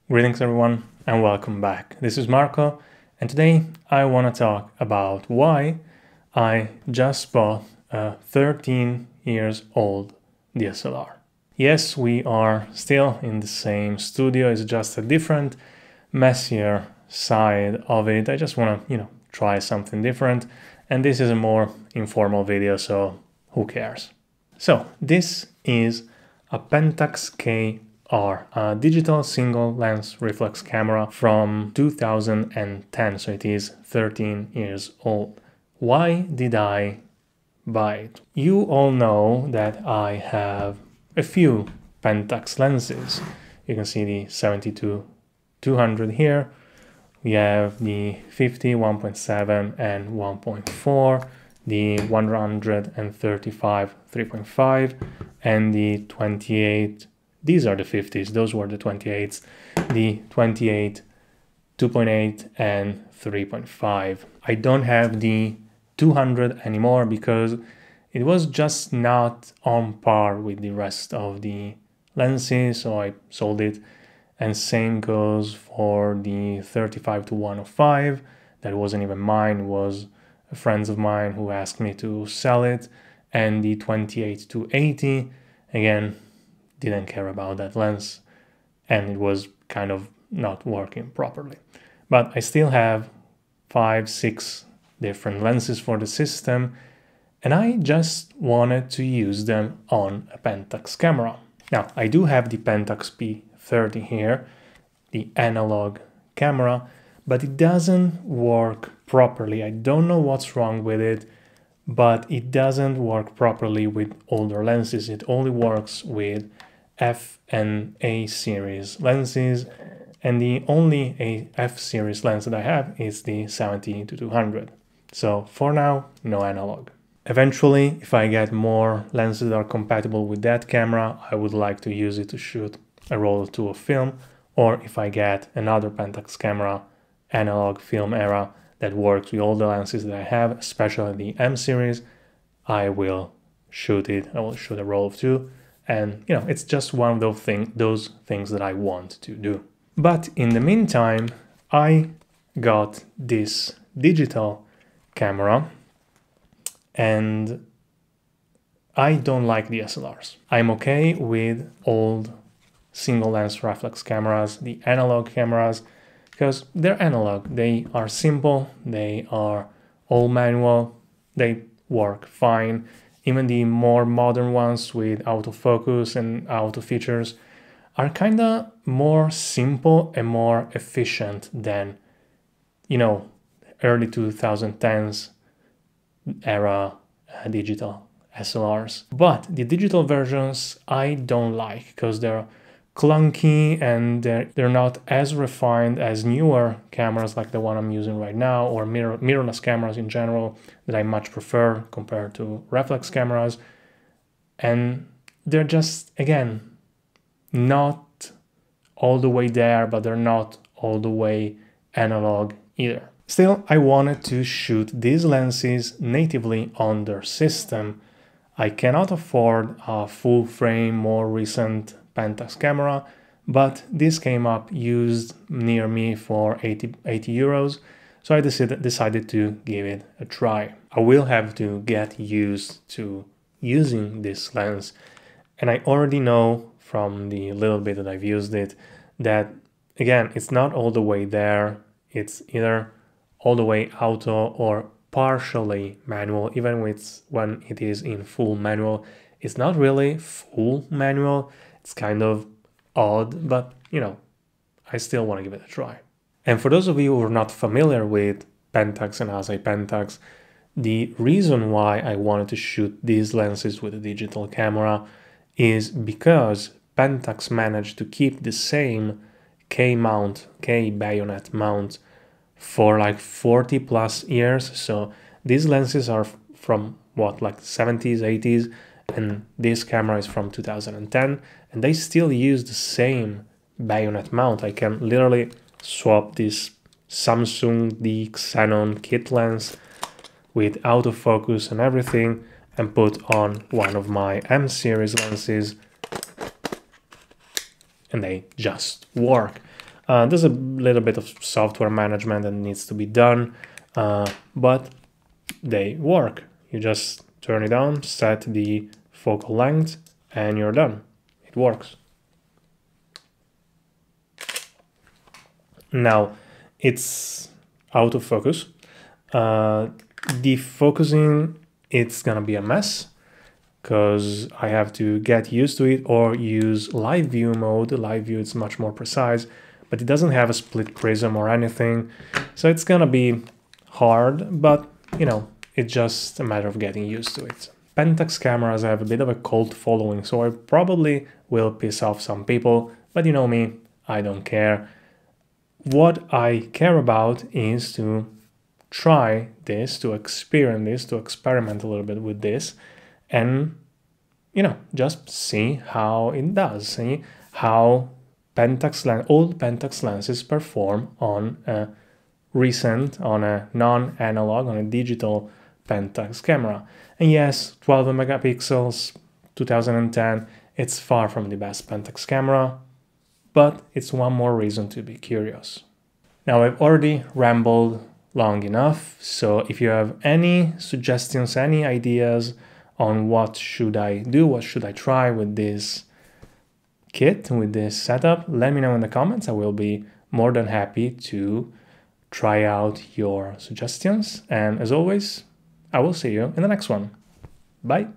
Greetings everyone and welcome back. This is Marco and today I want to talk about why I just bought a 13 years old DSLR. Yes, we are still in the same studio, it's just a different, messier side of it. I just want to, try something different, and this is a more informal video, so who cares? So this is a Pentax KR, a digital single lens reflex camera from 2010, so it is 13 years old. Why did I buy it? You all know that I have a few Pentax lenses. You can see the 70-200 here. We have the 50, 1.7 and 1.4, the 135, 3.5, and the 28. These are the 50s, those were the 28s, the 28, 2.8 and 3.5. I don't have the 200 anymore because it was just not on par with the rest of the lenses, so I sold it. And same goes for the 35-105. That wasn't even mine, it was friends of mine who asked me to sell it. And the 28-80, again, didn't care about that lens and it was kind of not working properly. But I still have 5-6 different lenses for the system and I just wanted to use them on a Pentax camera. Now, I do have the Pentax P30 here, the analog camera, but it doesn't work properly. I don't know what's wrong with it, but it doesn't work properly with older lenses. It only works with F and A series lenses, and the only F series lens that I have is the 70-200. So for now, no analog. Eventually, if I get more lenses that are compatible with that camera, I would like to use it to shoot a roll or two of film, or if I get another Pentax camera, analog film era, that works with all the lenses that I have, especially the M series, I will shoot it. I will shoot a roll of two, and it's just one of those things that I want to do. But in the meantime, I got this digital camera, and I don't like DSLRs. I'm okay with old single lens reflex cameras, the analog cameras, because they're analog. They are simple, they are all manual, they work fine. Even the more modern ones with autofocus and auto features are kind of more simple and more efficient than, early 2010s era digital SLRs. But the digital versions I don't like because they're clunky and they're not as refined as newer cameras like the one I'm using right now, or mirrorless cameras in general that I much prefer compared to reflex cameras. And they're just, again, not all the way there, but they're not all the way analog either. Still, I wanted to shoot these lenses natively on their system. I cannot afford a full frame, more recent Pentax camera, but this came up used near me for 80 euros, so I decided to give it a try. I will have to get used to using this lens, and I already know from the little bit that I've used it that, again, it's not all the way there. It's either all the way auto or partially manual. Even when it is in full manual, it's not really full manual. It's kind of odd, but I still want to give it a try. And for those of you who are not familiar with Pentax and Asai Pentax, the reason why I wanted to shoot these lenses with a digital camera is because Pentax managed to keep the same K bayonet mount for like 40 plus years. So these lenses are from what, like 70s, 80s, and this camera is from 2010, and they still use the same bayonet mount. I can literally swap this Samsung the Xenon kit lens with autofocus and everything and put on one of my M series lenses, and they just work. There's a little bit of software management that needs to be done, but they work. You just turn it on, set the focal length, and you're done. It works. Now, it's autofocus. The focusing, it's gonna be a mess because I have to get used to it or use live view mode. Live view is much more precise, but it doesn't have a split prism or anything. So it's gonna be hard, but you know, it's just a matter of getting used to it. Pentax cameras have a bit of a cult following, so I probably will piss off some people, but you know me, I don't care. What I care about is to try this, to experience this, to experiment a little bit with this, and you know, just see how it does, see how old Pentax lenses perform on a non-analog, on a digital Pentax camera. And yes, 12 megapixels, 2010, it's far from the best Pentax camera, but it's one more reason to be curious. Now, I've already rambled long enough, so if you have any suggestions, any ideas on what should I do, what should I try with this kit, with this setup, let me know in the comments. I will be more than happy to try out your suggestions. And as always, I will see you in the next one. Bye.